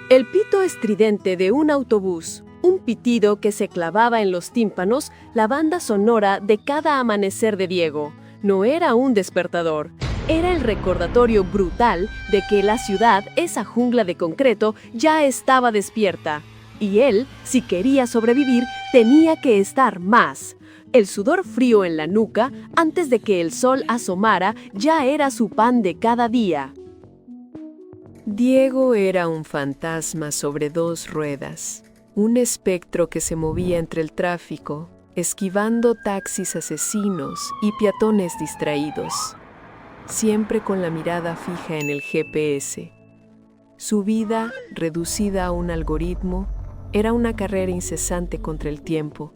El pito estridente de un autobús, un pitido que se clavaba en los tímpanos, la banda sonora de cada amanecer de Diego. No era un despertador, era el recordatorio brutal de que la ciudad, esa jungla de concreto, ya estaba despierta. Y él, si quería sobrevivir, tenía que estar más. El sudor frío en la nuca, antes de que el sol asomara, ya era su pan de cada día. Diego era un fantasma sobre dos ruedas, un espectro que se movía entre el tráfico, esquivando taxis asesinos y peatones distraídos, siempre con la mirada fija en el GPS. Su vida, reducida a un algoritmo, era una carrera incesante contra el tiempo,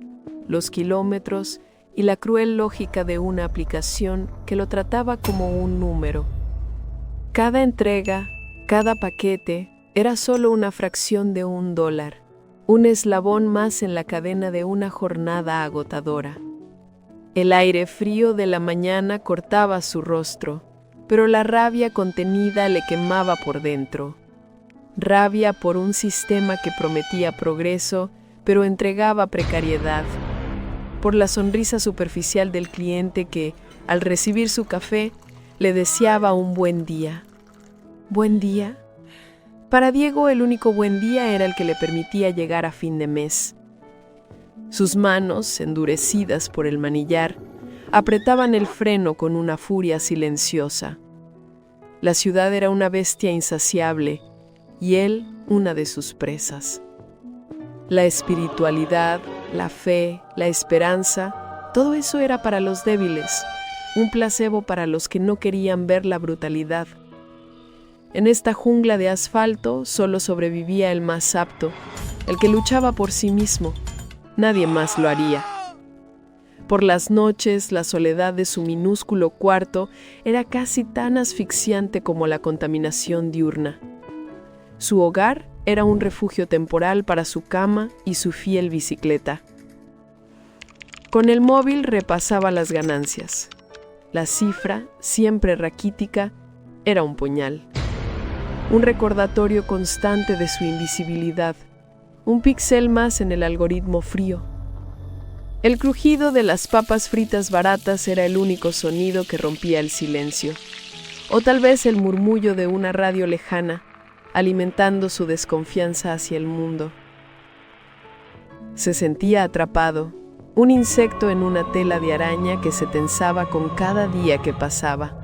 los kilómetros y la cruel lógica de una aplicación que lo trataba como un número. Cada entrega, cada paquete, era solo una fracción de $1, un eslabón más en la cadena de una jornada agotadora. El aire frío de la mañana cortaba su rostro, pero la rabia contenida le quemaba por dentro. Rabia por un sistema que prometía progreso, pero entregaba precariedad. Por la sonrisa superficial del cliente que, al recibir su café, le deseaba un buen día. ¿Buen día? Para Diego el único buen día era el que le permitía llegar a fin de mes. Sus manos, endurecidas por el manillar, apretaban el freno con una furia silenciosa. La ciudad era una bestia insaciable y él una de sus presas. La espiritualidad, la fe, la esperanza, todo eso era para los débiles, un placebo para los que no querían ver la brutalidad. En esta jungla de asfalto solo sobrevivía el más apto, el que luchaba por sí mismo. Nadie más lo haría. Por las noches, la soledad de su minúsculo cuarto era casi tan asfixiante como la contaminación diurna. Su hogar era un refugio temporal para su cama y su fiel bicicleta. Con el móvil repasaba las ganancias. La cifra, siempre raquítica, era un puñal. Un recordatorio constante de su invisibilidad, un píxel más en el algoritmo frío. El crujido de las papas fritas baratas era el único sonido que rompía el silencio, o tal vez el murmullo de una radio lejana, alimentando su desconfianza hacia el mundo. Se sentía atrapado, un insecto en una tela de araña que se tensaba con cada día que pasaba.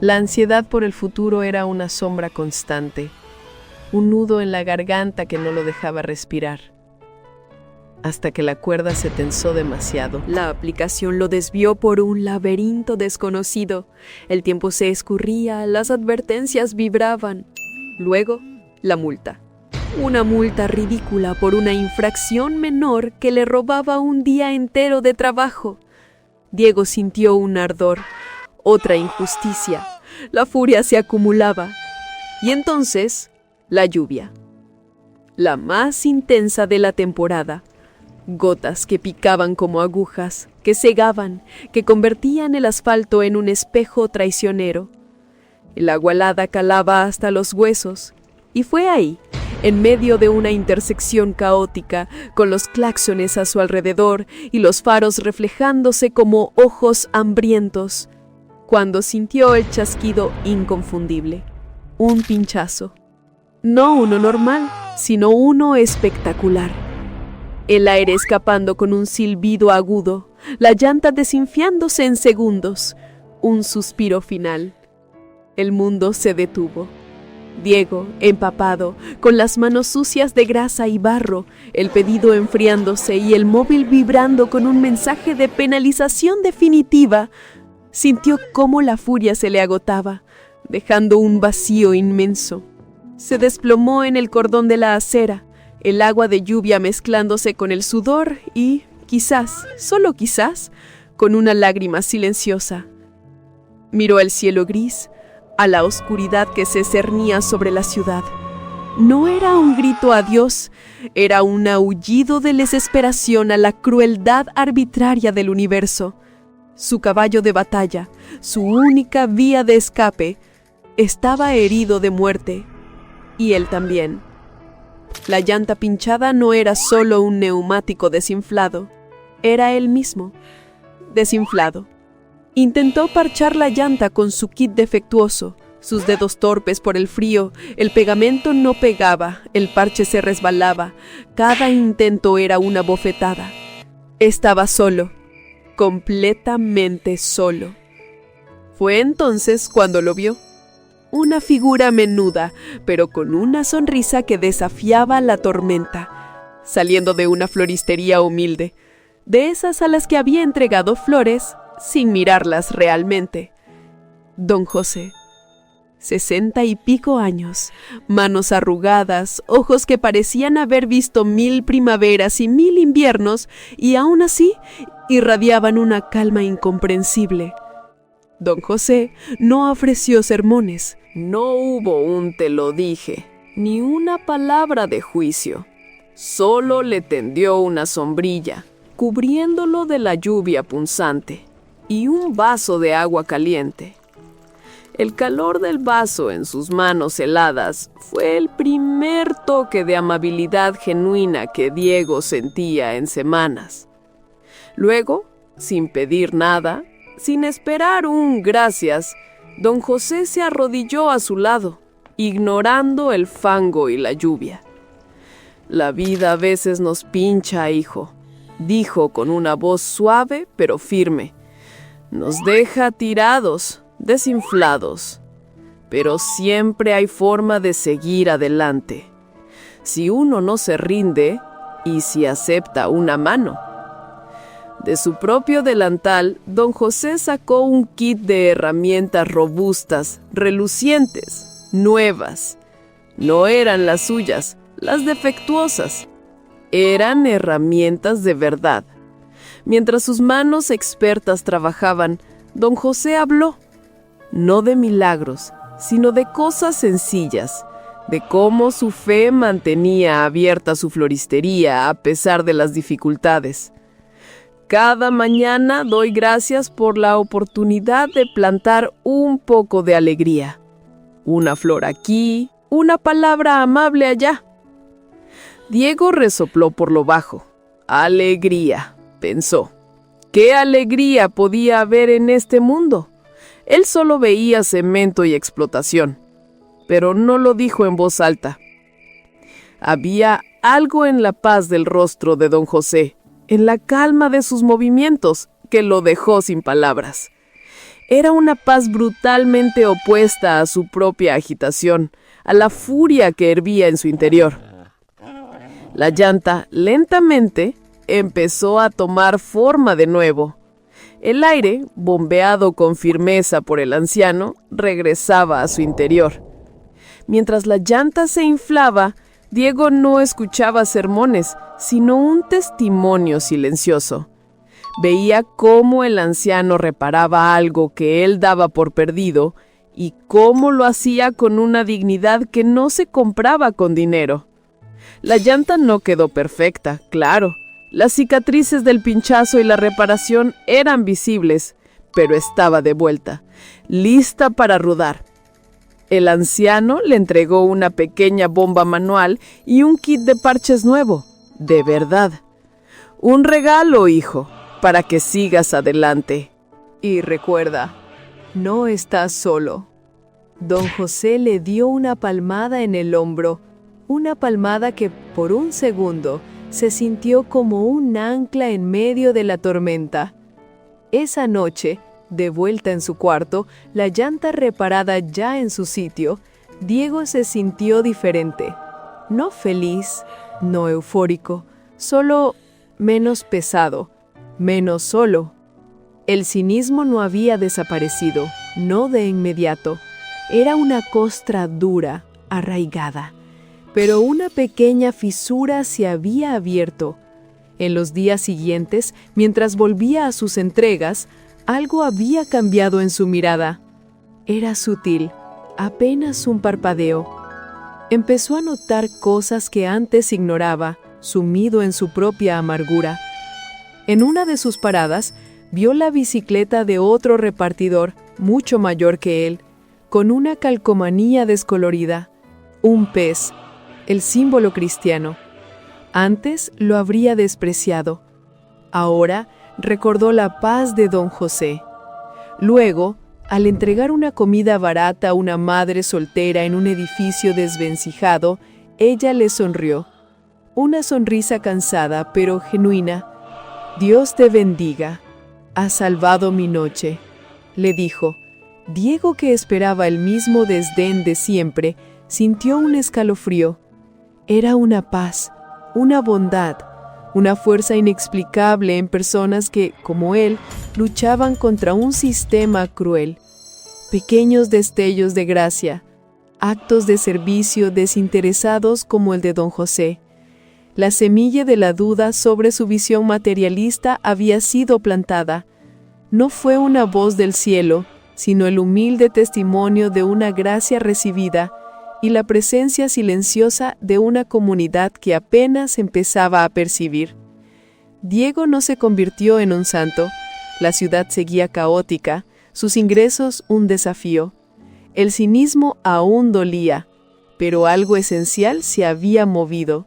La ansiedad por el futuro era una sombra constante, un nudo en la garganta que no lo dejaba respirar. Hasta que la cuerda se tensó demasiado. La aplicación lo desvió por un laberinto desconocido. El tiempo se escurría, las advertencias vibraban. Luego, la multa. Una multa ridícula por una infracción menor que le robaba un día entero de trabajo. Diego sintió un ardor. Otra injusticia. La furia se acumulaba. Y entonces, la lluvia. La más intensa de la temporada. Gotas que picaban como agujas, que cegaban, que convertían el asfalto en un espejo traicionero. El agua helada calaba hasta los huesos. Y fue ahí, en medio de una intersección caótica, con los claxones a su alrededor y los faros reflejándose como ojos hambrientos, cuando sintió el chasquido inconfundible, un pinchazo. No uno normal, sino uno espectacular. El aire escapando con un silbido agudo, la llanta desinflándose en segundos, un suspiro final. El mundo se detuvo. Diego, empapado, con las manos sucias de grasa y barro, el pedido enfriándose y el móvil vibrando con un mensaje de penalización definitiva, sintió cómo la furia se le agotaba, dejando un vacío inmenso. Se desplomó en el cordón de la acera, el agua de lluvia mezclándose con el sudor y, quizás, solo quizás, con una lágrima silenciosa. Miró el cielo gris, a la oscuridad que se cernía sobre la ciudad. No era un grito a Dios, era un aullido de desesperación a la crueldad arbitraria del universo. Su caballo de batalla, su única vía de escape, estaba herido de muerte, y él también. La llanta pinchada no era solo un neumático desinflado, era él mismo, desinflado. Intentó parchar la llanta con su kit defectuoso, sus dedos torpes por el frío, el pegamento no pegaba, el parche se resbalaba, cada intento era una bofetada. Estaba solo, completamente solo. Fue entonces cuando lo vio. Una figura menuda, pero con una sonrisa que desafiaba la tormenta, saliendo de una floristería humilde, de esas a las que había entregado flores sin mirarlas realmente. Don José, 60 y pico años, manos arrugadas, ojos que parecían haber visto 1000 primaveras y 1000 inviernos, y aún así irradiaban una calma incomprensible. Don José no ofreció sermones, no hubo un te lo dije, ni una palabra de juicio. Solo le tendió una sombrilla, cubriéndolo de la lluvia punzante, y un vaso de agua caliente. El calor del vaso en sus manos heladas fue el primer toque de amabilidad genuina que Diego sentía en semanas. Luego, sin pedir nada, sin esperar un gracias, don José se arrodilló a su lado, ignorando el fango y la lluvia. «La vida a veces nos pincha, hijo», dijo con una voz suave pero firme. «Nos deja tirados, desinflados, pero siempre hay forma de seguir adelante. Si uno no se rinde y si acepta una mano». De su propio delantal, don José sacó un kit de herramientas robustas, relucientes, nuevas. No eran las suyas, las defectuosas. Eran herramientas de verdad. Mientras sus manos expertas trabajaban, don José habló, no de milagros, sino de cosas sencillas, de cómo su fe mantenía abierta su floristería a pesar de las dificultades. Cada mañana doy gracias por la oportunidad de plantar un poco de alegría. Una flor aquí, una palabra amable allá. Diego resopló por lo bajo. Alegría, pensó. ¿Qué alegría podía haber en este mundo? Él solo veía cemento y explotación, pero no lo dijo en voz alta. Había algo en la paz del rostro de don José, en la calma de sus movimientos, que lo dejó sin palabras. Era una paz brutalmente opuesta a su propia agitación, a la furia que hervía en su interior. La llanta, lentamente, empezó a tomar forma de nuevo. El aire, bombeado con firmeza por el anciano, regresaba a su interior. Mientras la llanta se inflaba, Diego no escuchaba sermones, sino un testimonio silencioso. Veía cómo el anciano reparaba algo que él daba por perdido y cómo lo hacía con una dignidad que no se compraba con dinero. La llanta no quedó perfecta, claro. Las cicatrices del pinchazo y la reparación eran visibles, pero estaba de vuelta, lista para rodar. El anciano le entregó una pequeña bomba manual y un kit de parches nuevo, de verdad. Un regalo, hijo, para que sigas adelante. Y recuerda, no estás solo. Don José le dio una palmada en el hombro, una palmada que por un segundo se sintió como un ancla en medio de la tormenta. Esa noche, de vuelta en su cuarto, la llanta reparada ya en su sitio, Diego se sintió diferente. No feliz, no eufórico, solo menos pesado, menos solo. El cinismo no había desaparecido, no de inmediato. Era una costra dura, arraigada. Pero una pequeña fisura se había abierto. En los días siguientes, mientras volvía a sus entregas, algo había cambiado en su mirada. Era sutil, apenas un parpadeo. Empezó a notar cosas que antes ignoraba, sumido en su propia amargura. En una de sus paradas, vio la bicicleta de otro repartidor, mucho mayor que él, con una calcomanía descolorida, un pez, el símbolo cristiano. Antes lo habría despreciado. Ahora recordó la paz de don José. Luego, al entregar una comida barata a una madre soltera en un edificio desvencijado, ella le sonrió. Una sonrisa cansada, pero genuina. «Dios te bendiga. Has salvado mi noche», le dijo. Diego, que esperaba el mismo desdén de siempre, sintió un escalofrío. Era una paz, una bondad, una fuerza inexplicable en personas que, como él, luchaban contra un sistema cruel. Pequeños destellos de gracia, actos de servicio desinteresados como el de don José. La semilla de la duda sobre su visión materialista había sido plantada. No fue una voz del cielo, sino el humilde testimonio de una gracia recibida y la presencia silenciosa de una comunidad que apenas empezaba a percibir. Diego no se convirtió en un santo. La ciudad seguía caótica, sus ingresos un desafío. El cinismo aún dolía, pero algo esencial se había movido.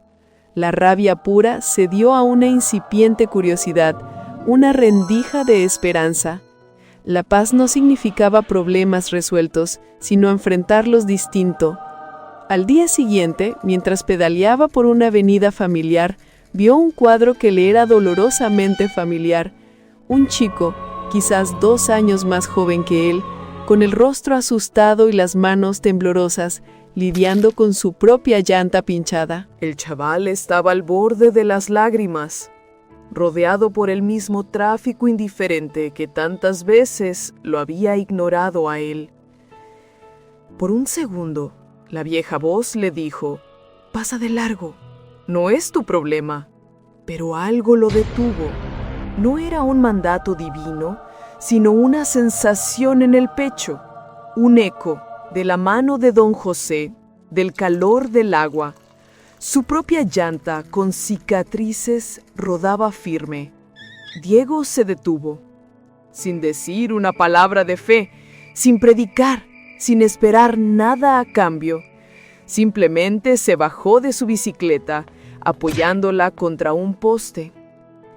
La rabia pura cedió a una incipiente curiosidad, una rendija de esperanza. La paz no significaba problemas resueltos, sino enfrentarlos distinto. Al día siguiente, mientras pedaleaba por una avenida familiar, vio un cuadro que le era dolorosamente familiar. Un chico, quizás 2 años más joven que él, con el rostro asustado y las manos temblorosas, lidiando con su propia llanta pinchada. El chaval estaba al borde de las lágrimas, rodeado por el mismo tráfico indiferente que tantas veces lo había ignorado a él. Por un segundo, la vieja voz le dijo: «Pasa de largo, no es tu problema». Pero algo lo detuvo. No era un mandato divino, sino una sensación en el pecho, un eco de la mano de don José, del calor del agua. Su propia llanta, con cicatrices, rodaba firme. Diego se detuvo, sin decir una palabra de fe, sin predicar, sin esperar nada a cambio. Simplemente se bajó de su bicicleta, apoyándola contra un poste.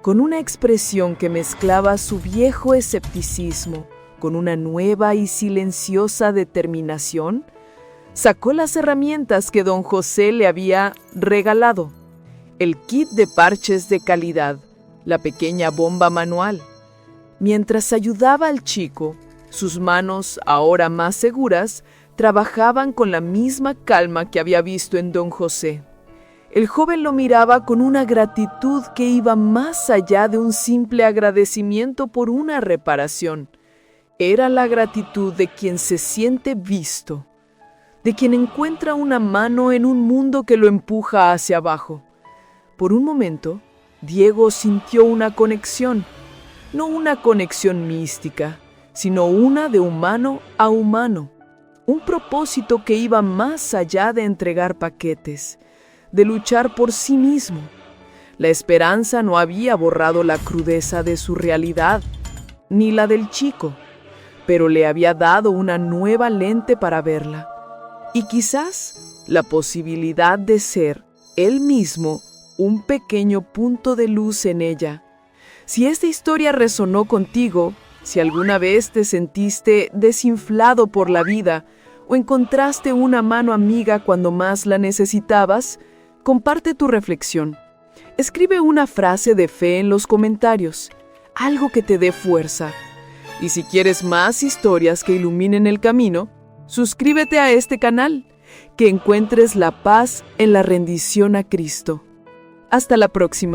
Con una expresión que mezclaba su viejo escepticismo con una nueva y silenciosa determinación, sacó las herramientas que don José le había regalado: el kit de parches de calidad, la pequeña bomba manual. Mientras ayudaba al chico, sus manos, ahora más seguras, trabajaban con la misma calma que había visto en don José. El joven lo miraba con una gratitud que iba más allá de un simple agradecimiento por una reparación. Era la gratitud de quien se siente visto, de quien encuentra una mano en un mundo que lo empuja hacia abajo. Por un momento, Diego sintió una conexión, no una conexión mística, sino una de humano a humano, un propósito que iba más allá de entregar paquetes, de luchar por sí mismo. La esperanza no había borrado la crudeza de su realidad, ni la del chico, pero le había dado una nueva lente para verla, y quizás la posibilidad de ser él mismo un pequeño punto de luz en ella. Si esta historia resonó contigo, si alguna vez te sentiste desinflado por la vida o encontraste una mano amiga cuando más la necesitabas, comparte tu reflexión. Escribe una frase de fe en los comentarios, algo que te dé fuerza. Y si quieres más historias que iluminen el camino, suscríbete a este canal, que encuentres la paz en la rendición a Cristo. Hasta la próxima.